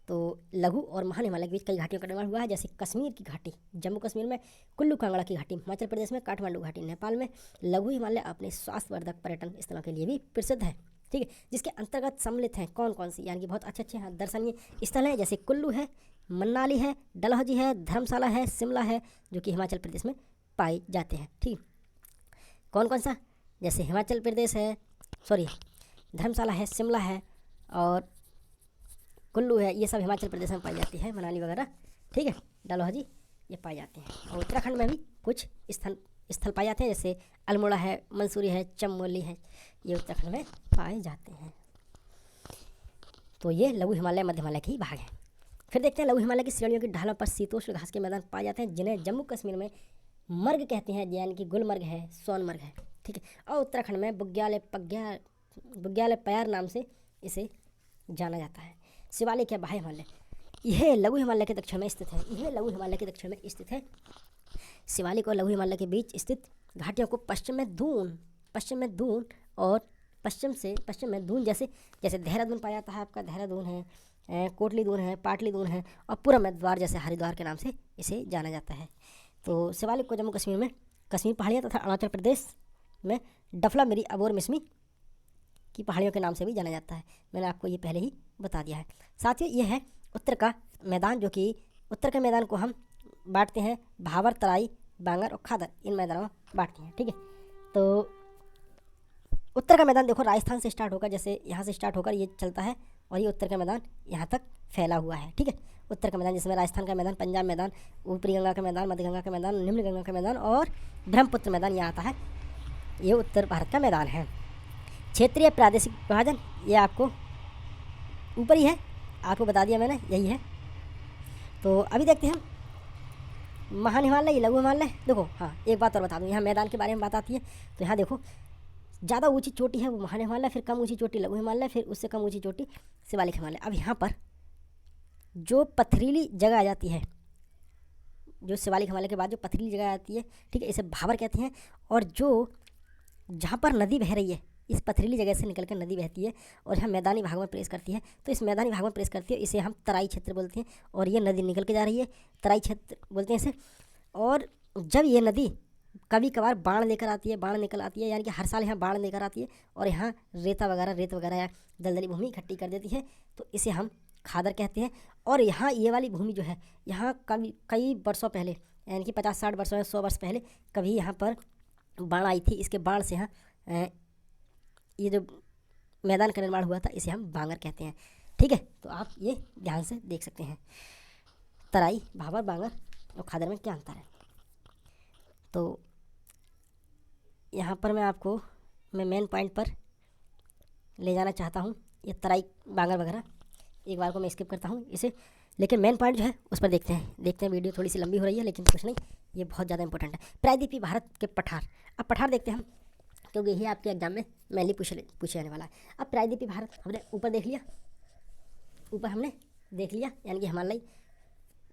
तो लघु और महान हिमालय के बीच कई घाटियों का निर्माण हुआ है, जैसे कश्मीर की घाटी जम्मू कश्मीर में, कुल्लू कांगड़ा की घाटी हिमाचल प्रदेश में, काठमांडू घाटी नेपाल में। लघु हिमालय अपने स्वास्थ्यवर्धक पर्यटन स्थलों के लिए भी प्रसिद्ध है, ठीक है, जिसके अंतर्गत सम्मिलित हैं कौन कौन सी, यानी कि बहुत अच्छे दर्शनीय स्थल हैं, जैसे कुल्लू है, मनाली है, डलहौजी है, धर्मशाला है, शिमला है, जो कि हिमाचल प्रदेश में पाए जाते हैं, ठीक। कौन कौन सा, जैसे हिमाचल प्रदेश है, धर्मशाला है, शिमला है और कुल्लू है, ये सब हिमाचल प्रदेश में पाई जाती है, मनाली वगैरह, ठीक है, डलहौजी ये पाए जाते हैं। और उत्तराखंड में भी कुछ स्थल पाए जाते हैं, जैसे अल्मोड़ा है, मंसूरी है, चमोली है, ये उत्तराखंड में पाए जाते हैं। तो ये लघु हिमालय मध्य हिमालय के ही भाग हैं। फिर देखते हैं लघु हिमालय की श्रेणियों की ढालों पर शीतोष्ण घास के मैदान पाए जाते हैं, जिन्हें जम्मू कश्मीर में मर्ग कहते हैं, यानी कि गुलमर्ग है, सोनमर्ग है, ठीक है। और उत्तराखंड में बुग्याल प्यार नाम से इसे जाना जाता है। शिवालिक या बाह्य हिमालय, यह लघु हिमालय के दक्षिण में स्थित है। शिवालिक और लघु हिमालय के बीच स्थित घाटियों को पश्चिम में दून और पश्चिम में दून जैसे देहरादून पाया जाता है, आपका देहरादून है, कोटलीदून है, पाटलीदून है और पूरम द्वार जैसे हरिद्वार के नाम से इसे जाना जाता है। तो शिवालिक को जम्मू कश्मीर में कश्मीर पहाड़ियाँ तथा अरुणाचल प्रदेश में डफला मिरी अबोर मिसमी की पहाड़ियों के नाम से भी जाना जाता है। मैंने आपको ये पहले ही बता दिया है। साथियों, ये है उत्तर का मैदान, जो कि उत्तर के मैदान को हम बांटते हैं भावर, तराई, बांगर और खादर, इन मैदानों में बांटते हैं। ठीक है, तो उत्तर का मैदान देखो राजस्थान से स्टार्ट होकर, जैसे यहाँ से स्टार्ट होकर ये चलता है और ये उत्तर का मैदान यहाँ तक फैला हुआ है। ठीक है, उत्तर का मैदान जिसमें राजस्थान का मैदान, पंजाब मैदान, ऊपरी गंगा का मैदान, मध्य गंगा का मैदान, निम्न गंगा का मैदान और ब्रह्मपुत्र मैदान यहाँ आता है। ये उत्तर भारत का मैदान है। क्षेत्रीय प्रादेशिक विभाजन ये आपको ऊपर ही है, आपको बता दिया मैंने, यही है। तो अभी देखते हैं महान हिमालय, लघु हिमालय। देखो हाँ, एक बात और बता दूँ, यहाँ मैदान के बारे में बात आती है। तो यहाँ देखो ज़्यादा ऊंची चोटी है वो महान हिमालय, फिर कम ऊंची चोटी लघु हिमालय, फिर उससे कम ऊंची चोटी शिवालिक हिमालय। अब यहाँ पर जो पथरीली जगह आ जाती है, जो शिवालिक हिमालय के बाद जो पथरीली जगह आती है, ठीक है, इसे भावर कहते हैं। और जो जहाँ पर नदी बह रही है, इस पथरीली जगह से निकलकर नदी बहती है और यहाँ मैदानी भाग में प्रवेश करती है, तो इस मैदानी भाग में प्रवेश करती है, इसे हम तराई क्षेत्र बोलते हैं। और ये नदी निकल के जा रही है, तराई क्षेत्र बोलते हैं इसे। और जब ये नदी कभी कभार बाढ़ लेकर आती है, बाढ़ निकल आती है, यानी कि हर साल यहाँ बाढ़ लेकर आती है और यहाँ रेत वगैरह या दलदली भूमि इकट्ठी कर देती है, तो इसे हम खादर कहते हैं। और यहाँ ये वाली भूमि जो है, यहाँ कई वर्षों पहले, यानी कि 50-60 वर्षों या 100 वर्ष पहले कभी यहाँ पर बाढ़ आई थी। इसके बाढ़ से यहाँ ये जो मैदान का निर्माण हुआ था, इसे हम बांगर कहते हैं। ठीक है, तो आप ये ध्यान से देख सकते हैं तराई, भावर, बांगर और खादर में क्या अंतर है। तो यहाँ पर मैं मेन पॉइंट पर ले जाना चाहता हूँ। ये तराई, बांगर वगैरह एक बार को मैं स्किप करता हूँ इसे, लेकिन मेन पॉइंट जो है उस पर देखते हैं। वीडियो थोड़ी सी लंबी हो रही है, लेकिन कुछ नहीं, ये बहुत ज़्यादा इंपॉर्टेंट है। प्रायद्वीपीय भारत के पठार। अब पठार देखते हैं हम, क्योंकि यही आपके एग्जाम में मेनली पूछे जाने वाला है। अब प्रायद्वीपीय भारत हमने ऊपर देख लिया, यानी कि हिमालय,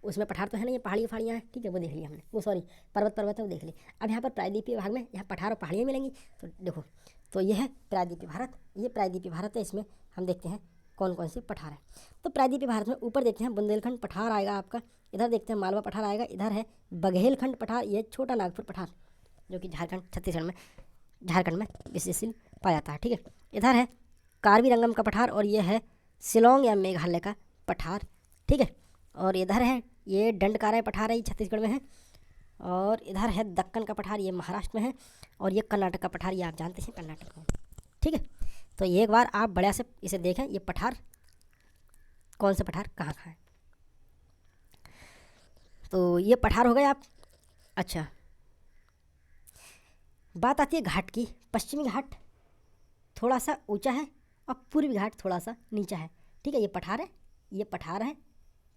उसमें पठार तो है नहीं, ये पहाड़ियाँ हैं। ठीक है, वो देख लिया हमने, वो सॉरी पर्वत है, वो देख लिया। अब यहाँ पर प्रायद्वीपीय भाग में यहाँ पठार और पहाड़ियाँ मिलेंगी। तो देखो, तो ये है प्रायद्वीपीय भारत, ये प्रायद्वीपीय भारत है। इसमें हम देखते हैं कौन कौन से पठार हैं। तो प्रायद्वीपीय भारत में ऊपर देखते हैं बुंदेलखंड पठार आएगा आपका, इधर देखते हैं मालवा पठार आएगा, इधर है बघेलखंड पठार, ये छोटा नागपुर पठार जो कि झारखंड में विशेषशील पाया जाता है। ठीक है, इधर है कार्बी रंगम का पठार और ये है शिलोंग या मेघालय का पठार। ठीक है, और इधर है ये दंडकारण्य पठार है, ये छत्तीसगढ़ में है। और इधर है दक्कन का पठार, ये महाराष्ट्र में है। और ये कर्नाटक का पठार, ये आप जानते हैं कर्नाटक में। ठीक है, तो एक बार आप बढ़िया से इसे देखें, ये पठार कौन से पठार कहाँ है। तो ये पठार हो गए आप। अच्छा, बात आती है घाट की। पश्चिमी घाट थोड़ा सा ऊंचा है और पूर्वी घाट थोड़ा सा नीचा है। ठीक है, ये पठार है,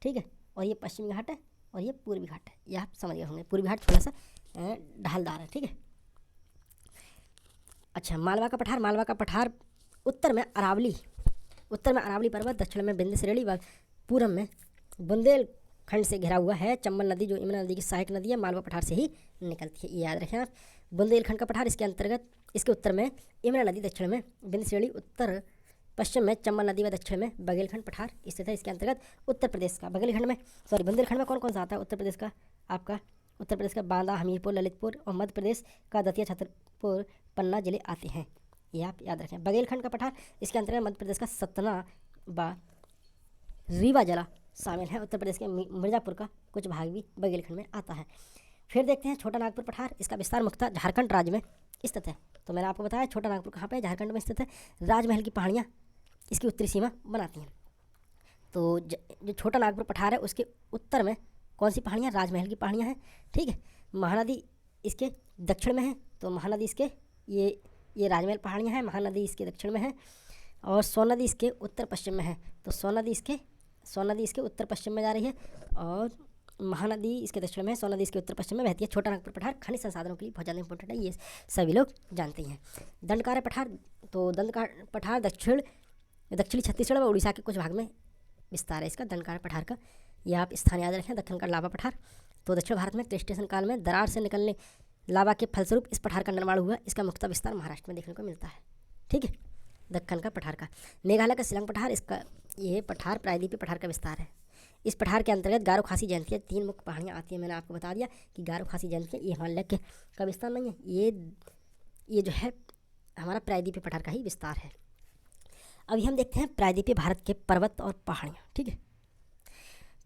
ठीक है, और ये पश्चिमी घाट है और ये पूर्वी घाट है, ये आप समझ गए होंगे। पूर्वी घाट थोड़ा सा ढालदार है। ठीक है, अच्छा, मालवा का पठार उत्तर में अरावली पर्वत, दक्षिण में विंध्य श्रेणी व पूरब में बुंदेलखंड से घिरा हुआ है। चंबल नदी जो यमुना नदी की सहायक नदी है, मालवा पठार से ही निकलती है, ये याद रखें आप। बुंदेलखंड का पठार, इसके उत्तर में यमुना नदी, दक्षिण में विंध्य श्रेणी, उत्तर पश्चिम में चंबल नदी व दक्षिण में बघेलखंड पठार स्थित है। इसके अंतर्गत उत्तर प्रदेश का बुंदेलखंड में कौन कौन सा आता है उत्तर प्रदेश का? आपका उत्तर प्रदेश का बांदा, हमीरपुर, ललितपुर और मध्य प्रदेश का दतिया, छतरपुर, पन्ना जिले आते हैं, ये आप याद रखें। बघेलखंड का पठार, इसके अंतर्गत मध्य प्रदेश का सतना व रीवा जिला शामिल है। उत्तर प्रदेश के मिर्ज़ापुर का कुछ भाग भी बघेलखंड में आता है। फिर देखते हैं छोटा नागपुर पठार, इसका विस्तार मुख्यतः झारखंड राज्य में स्थित है। तो मैंने आपको बताया छोटा नागपुर कहाँ पे है, झारखंड में स्थित है। राजमहल की पहाड़ियाँ इसकी उत्तरी सीमा बनाती हैं। तो जो छोटा नागपुर पठार है उसके उत्तर में कौन सी पहाड़ियाँ? राजमहल की पहाड़ियाँ हैं। ठीक है, महानदी इसके दक्षिण में है, तो महानदी इसके ये राजमहल पहाड़ियाँ हैं, महानदी इसके दक्षिण में है। और सोन नदी इसके उत्तर पश्चिम में है, तो सोन नदी इसके उत्तर पश्चिम में जा रही है और महानदी इसके दक्षिण में है, सोन नदी इसके उत्तर पश्चिम में बहती है। छोटा नागपुर पठार खनिज संसाधनों के लिए बहुत ज़्यादा इंपॉर्टेंट है, ये सभी लोग जानते हैं। दंडकारण्य पठार, तो दंडकारण्य पठार दक्षिणी छत्तीसगढ़ व उड़ीसा के कुछ भाग में विस्तार है इसका दंडकारण्य पठार का, यह आप स्थान याद रखें। दक्षिण का लावा पठार, तो दक्षिण भारत में क्रेस्टेशन काल में दरार से निकलने लावा के फलस्वरूप इस पठार का निर्माण हुआ। इसका मुख्य विस्तार महाराष्ट्र में देखने को मिलता है। ठीक है, दक्कन का पठार का। मेघालय का शिलांग पठार, इसका ये पठार प्रायद्वीपीय पठार का विस्तार है। इस पठार के अंतर्गत गारो खासी जयंतिया 3 मुख्य पहाड़ियाँ आती हैं। मैंने आपको बता दिया कि गारो खासी जयंतिया ये हिमालय के का विस्तार नहीं है, ये जो है हमारा प्रायद्वीपीय पठार का ही विस्तार है। अभी हम देखते हैं प्रायद्वीपीय भारत के पर्वत और पहाड़ियाँ। ठीक है,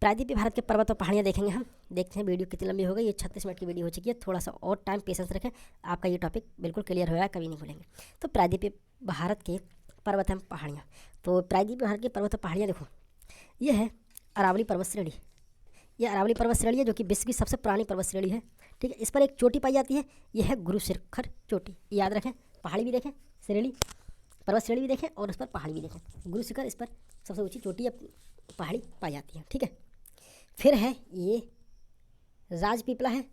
प्रायद्वीपीय भारत के पर्वत और पहाड़ियाँ देखेंगे हम। देखते हैं वीडियो कितनी लंबी हो गई। ये 36 मिनट की वीडियो हो चुकी है। थोड़ा सा और टाइम पेशेंस रखें, आपका ये टॉपिक बिल्कुल क्लियर हो जाए, कभी नहीं भूलेंगे। तो प्रायद्वीपीय भारत के पर्वत एवं पहाड़ियाँ, तो प्रायद्वीपीय भारत के पर्वत और पहाड़ियाँ देखो, ये है अरावली पर्वत श्रेणी। ये अरावली पर्वत श्रेणी है जो कि विश्व की सबसे पुरानी पर्वत श्रेणी है। ठीक है, इस पर एक चोटी पाई जाती है, यह है गुरु शिखर चोटी। याद रखें, पहाड़ी भी देखें, श्रेणी पर्वत श्रेणी भी देखें और उस पर पहाड़ी भी देखें। गुरु शिखर इस पर सबसे ऊंची चोटी या पहाड़ी पाई जाती है। ठीक है, फिर है ये राजपीपला है,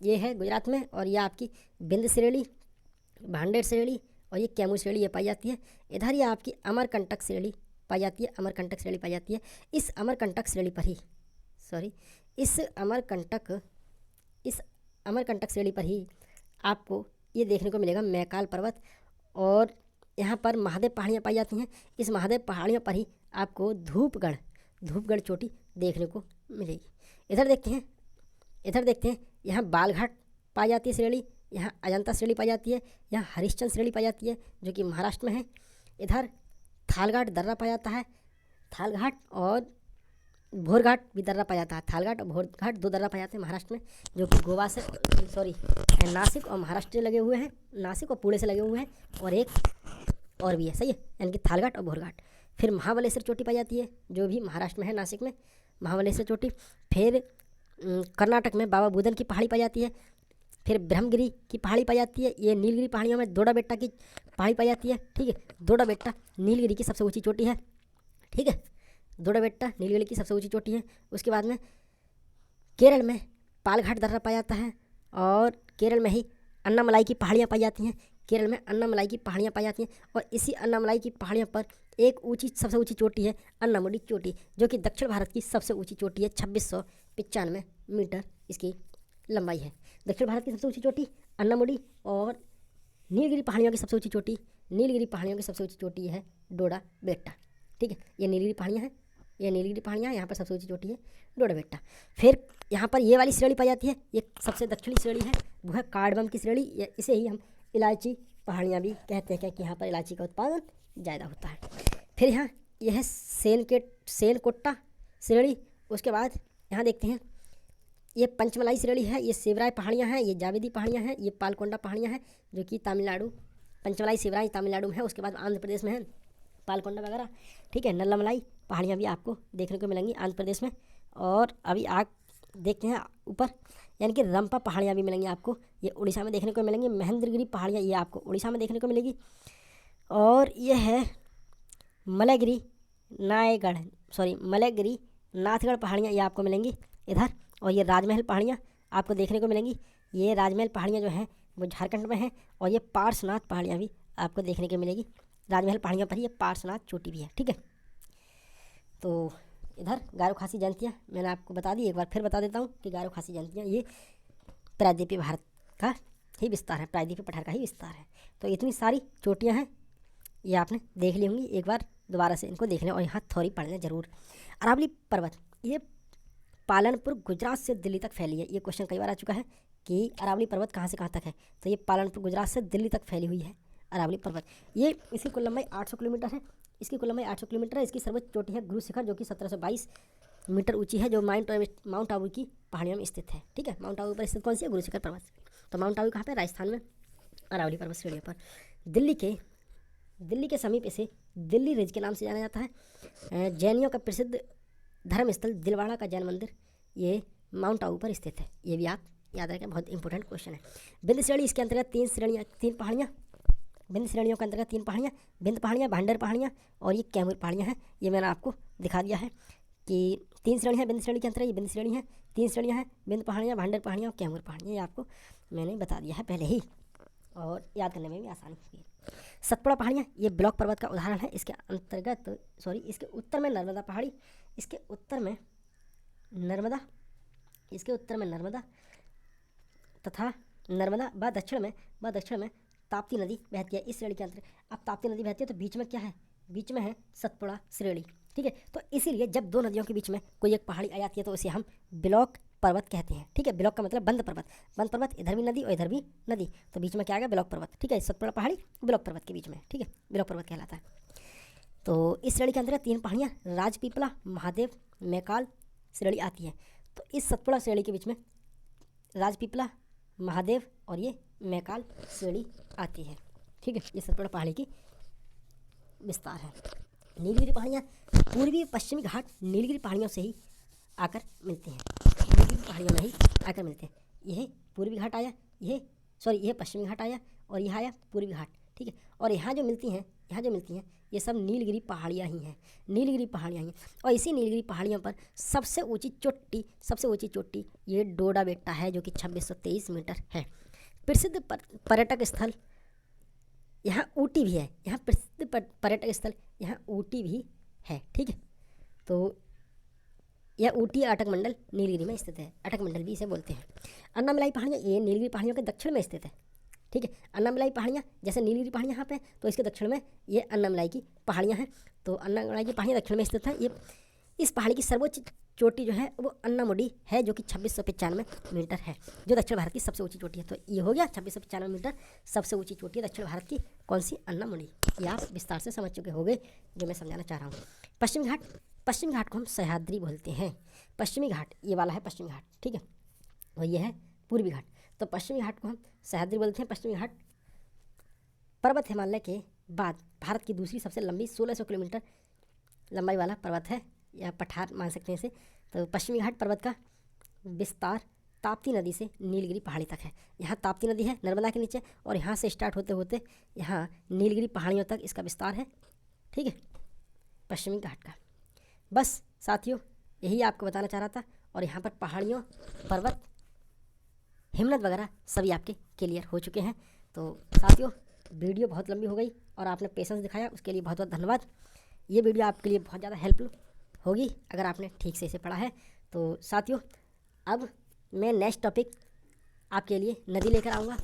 ये है गुजरात में, और ये आपकी बिंद श्रेणी, भांडेर श्रेणी और ये कैमूर श्रेणी ये पाई जाती है। इधर ये आपकी अमरकंटक श्रेणी पाई जाती है, अमरकंटक श्रेणी पाई जाती है। इस अमरकंटक श्रेणी पर ही इस अमरकंटक श्रेणी पर ही आपको ये देखने को मिलेगा मैकाल पर्वत, और यहाँ पर महादेव पहाड़ियाँ पाई जाती हैं। इस महादेव पहाड़ियों पर ही आपको धूपगढ़ चोटी देखने को मिलेगी। इधर देखते हैं यहाँ बालघाट पाई जाती है श्रेणी, यहाँ अजंता श्रेणी पाई जाती है, यहाँ हरिश्चंद्र श्रेणी पाई जाती है जो कि महाराष्ट्र में है। इधर थालघाट दर्रा पाया जाता है, थालघाट और भोरघाट भी दर्रा पाया जाता है। थालघाट और भोरघाट 2 दर्रा पाए जाते हैं महाराष्ट्र में, जो कि गोवा से नासिक और महाराष्ट्र से लगे हुए हैं, नासिक और पुणे से लगे हुए हैं, और एक और भी है, सही है, यानी कि थालघाट और भोरघाट। फिर महाबलेश्वर चोटी पाई जाती है जो भी महाराष्ट्र में है, नासिक में महाबलेश्वर चोटी। फिर कर्नाटक में बाबा बुदन की पहाड़ी पाई जाती है। फिर ब्रह्मगिरी की पहाड़ी पाई जाती है। ये नीलगिरी पहाड़ियों में दोडा बेट्टा की पहाड़ी पाई जाती है। ठीक है, दोडा बेट्टा नीलगिरी की सबसे ऊंची चोटी है। ठीक है, दोडा बेट्टा नीलगिरी की सबसे ऊंची चोटी है। उसके बाद में केरल में पालघाट दर्रा पाया जाता है, और केरल में ही अन्नामलाई की पहाड़ियाँ पाई जाती हैं। केरल में अन्नामलाई की पहाड़ियाँ पाई जाती हैं, और इसी अन्नामलाई की पहाड़ियों पर एक सबसे ऊंची चोटी है अन्नामुडी चोटी, जो कि दक्षिण भारत की सबसे ऊंची चोटी है। 2695 मीटर इसकी लंबाई है। दक्षिण भारत की सबसे ऊंची चोटी अन्नामुडी, और नीलगिरी पहाड़ियों की सबसे ऊंची चोटी है डोडा बेट्टा। ठीक है, ये नीलगिरी पहाड़ियाँ यहाँ पर सबसे ऊंची चोटी है डोडा बेट्टा। फिर यहाँ पर ये वाली श्रेणी पाई जाती है, ये सबसे दक्षिणी श्रेणी है, वो है कार्डमम की श्रेणी। इसे ही हम इलायची पहाड़ियाँ भी कहते हैं कि यहाँ पर इलायची का उत्पादन ज़्यादा होता है। फिर यहाँ यह है सेनकोट्टा श्रेणी। उसके बाद यहाँ देखते हैं ये पंचमलाई श्रेणी है, ये शिवराय पहाड़ियाँ हैं, ये जावेदी पहाड़ियाँ हैं, ये पालकोंडा पहाड़ियाँ हैं जो कि तमिलनाडु, पंचमलाई शिवराय तमिलनाडु में है। उसके बाद आंध्र प्रदेश में है पालकोंडा वगैरह। ठीक है, नल्लामलाई पहाड़ियाँ भी आपको देखने को मिलेंगी आंध्र प्रदेश में। और अभी आग देखते हैं ऊपर, यानी कि रंपा पहाड़ियाँ भी मिलेंगी आपको, ये उड़ीसा में देखने को मिलेंगी। महेंद्रगिरी पहाड़ियाँ ये आपको उड़ीसा में देखने को मिलेगी। और ये है मलयगिरी नाथगढ़ पहाड़ियाँ ये आपको मिलेंगी इधर। और ये राजमहल पहाड़ियाँ आपको देखने को मिलेंगी। ये राजमहल पहाड़ियाँ जो हैं वो झारखंड में हैं। और ये पार्श्वनाथ पहाड़ियाँ भी आपको देखने को मिलेगी। राजमहल पहाड़ियों पर ही ये पार्श्वनाथ चोटी भी है। ठीक है, तो इधर गारो खासी जयंतियाँ मैंने आपको बता दी, एक बार फिर बता देता हूँ कि गारो खासी जयंतियाँ ये प्रायद्वीपीय भारत का ही विस्तार है, प्रायद्वीपीय पठार का ही विस्तार है। तो इतनी सारी चोटियाँ हैं, ये आपने देख ली होंगी, एक बार दोबारा से इनको देख लें और यहाँ थोड़ी पढ़ लें ज़रूर। अरावली पर्वत ये पालनपुर गुजरात से दिल्ली तक फैली है। ये क्वेश्चन कई बार आ चुका है कि अरावली पर्वत कहाँ से कहाँ तक है, तो ये पालनपुर गुजरात से दिल्ली तक फैली हुई है अरावली पर्वत। ये इसकी कुल लंबाई 800 किलोमीटर है। इसकी सर्वोच्च चोटी है गुरु शिखर, जो कि 1722 मीटर ऊंची है, जो माउंट आबू की पहाड़ियों में स्थित है। ठीक है, माउंट आबू पर स्थित कौन सी है? गुरु शिखर पर्वत। तो माउंट आबू कहाँ पे? राजस्थान में, अरावली पर्वत श्रेणी पर। दिल्ली के समीप इसे दिल्ली रिज के नाम से जाना जाता है। जैनियों का प्रसिद्ध धर्म स्थल दिलवाड़ा का जैन मंदिर ये माउंट आबू पर स्थित है। ये भी आप याद रखें, बहुत इंपॉर्टेंट क्वेश्चन है। बिंद श्रेणी, इसके अंतर्गत तीन पहाड़ियाँ, बिंद श्रेणियों के अंतर्गत 3 पहाड़ियाँ, बिंद पहाड़ियाँ, भांडर पहाड़ियाँ और ये कैमूर पहाड़ियाँ हैं। ये मैंने आपको दिखा दिया है कि 3 श्रेणी है बिंद श्रेणी के अंतर्गत, ये बिंद श्रेणी है, 3 श्रेणियाँ हैं, बिंद पहाड़ियाँ, भांडर पहाड़ियाँ और कैमूर पहाड़ियाँ। ये आपको मैंने बता दिया है पहले ही और याद करने में भी आसानी होगी। सतपुड़ा पहाड़ियाँ ये ब्लॉक पर्वत का उदाहरण है। इसके उत्तर में नर्मदा पहाड़ी, इसके उत्तर में नर्मदा तथा नर्मदा व दक्षिण में ताप्ती नदी बहती है इस श्रेणी के अंतर्गत। अब ताप्ती नदी बहती है तो बीच में क्या है? बीच में है सतपुड़ा श्रेणी, ठीक है। तो इसीलिए जब दो नदियों के बीच में कोई एक पहाड़ी आ जाती है तो उसे हम ब्लॉक पर्वत कहते हैं, ठीक है। ब्लॉक का मतलब बंद पर्वत, बंद पर्वत इधर भी नदी और इधर भी नदी, तो बीच में क्या आ गया ब्लॉक पर्वत, ठीक है। सतपुड़ा पहाड़ी ब्लॉक पर्वत के बीच में, ठीक है, ब्लॉक पर्वत कहलाता है। तो इस श्रेणी के अंदर 3 पहाड़ियाँ राजपीपला, महादेव, मैकाल श्रेणी आती है। तो इस सतपुड़ा श्रेणी के बीच में राजपीपला, महादेव और ये मैकाल श्रेणी आती है, ठीक है। ये सतपुड़ा पहाड़ी की विस्तार है। नीलगिरी पहाड़ियाँ पूर्वी पश्चिमी घाट नीलगिरी पहाड़ियों से ही आकर मिलती हैं, नीलगिरी पहाड़ियों में ही आकर मिलते हैं। यह पूर्वी घाट आया, यह पश्चिमी घाट आया और यह आया पूर्वी घाट, ठीक है। और यहाँ जो मिलती हैं ये सब नीलगिरी पहाड़ियाँ ही हैं, नीलगिरी पहाड़ियाँ ही हैं। और इसी नीलगिरी पहाड़ियों पर सबसे ऊंची चोटी ये डोडा बेट्टा है, जो कि 2623 मीटर है। प्रसिद्ध पर्यटक स्थल यहाँ ऊटी भी है, यहाँ प्रसिद्ध पर्यटक स्थल यहाँ ऊटी भी है, ठीक है। तो यह ऊटी अटक मंडल नीलगिरी में स्थित है, अटक मंडल भी इसे बोलते हैं। अन्नामलाई पहाड़ियाँ ये नीलगिरी पहाड़ियों के दक्षिण में स्थित है, ठीक है। अन्नामलाई पहाड़ियाँ जैसे नीलगिरी पहाड़ियाँ यहाँ पे तो इसके दक्षिण में ये अन्नामलाई की पहाड़ियाँ हैं। तो अन्नामलाई की पहाड़ियाँ दक्षिण में स्थित है। ये इस पहाड़ी की सर्वोच्च चोटी जो है वो अन्नामुडी है, जो कि 2695 मीटर है, जो दक्षिण भारत की सबसे ऊंची चोटी है। तो ये हो गया 2695 मीटर सबसे ऊंची चोटी है दक्षिण भारत की, कौन सी, अन्नामुडी। ये आप विस्तार से समझ चुके होंगे जो मैं समझाना चाह रहा हूँ। पश्चिमी घाट को हम सह्याद्री बोलते हैं। पश्चिमी घाट ये वाला है पश्चिमी घाट, ठीक है, और ये है पूर्वी घाट। तो पश्चिमी घाट को हम सह्याद्री बोलते हैं। पश्चिमी घाट पर्वत हिमालय के बाद भारत की दूसरी सबसे लंबी 1600 किलोमीटर लंबाई वाला पर्वत है, या पठार मान सकते हैं इसे। तो पश्चिमी घाट पर्वत का विस्तार ताप्ती नदी से नीलगिरी पहाड़ी तक है। यहाँ ताप्ती नदी है नर्मदा के नीचे, और यहाँ से स्टार्ट होते होते यहाँ नीलगिरी पहाड़ियों तक इसका विस्तार है, ठीक है, पश्चिमी घाट का। बस साथियों, यही आपको बताना चाह रहा था। और यहाँ पर पहाड़ियों, पर्वत, हिमनद वगैरह सभी आपके क्लियर हो चुके हैं। तो साथियों, वीडियो बहुत लंबी हो गई और आपने पेशेंस दिखाया, उसके लिए बहुत बहुत धन्यवाद। ये वीडियो आपके लिए बहुत ज़्यादा हेल्पफुल होगी अगर आपने ठीक से इसे पढ़ा है। तो साथियों, अब मैं नेक्स्ट टॉपिक आपके लिए नदी लेकर आऊँगा,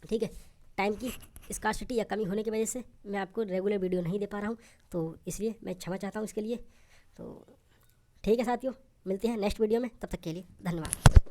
ठीक है। टाइम की स्कार्सिटी या कमी होने की वजह से मैं आपको रेगुलर वीडियो नहीं दे पा रहा हूँ, तो इसलिए मैं क्षमा चाहता हूँ इसके लिए। तो ठीक है साथियों, मिलते हैं नेक्स्ट वीडियो में, तब तक के लिए धन्यवाद।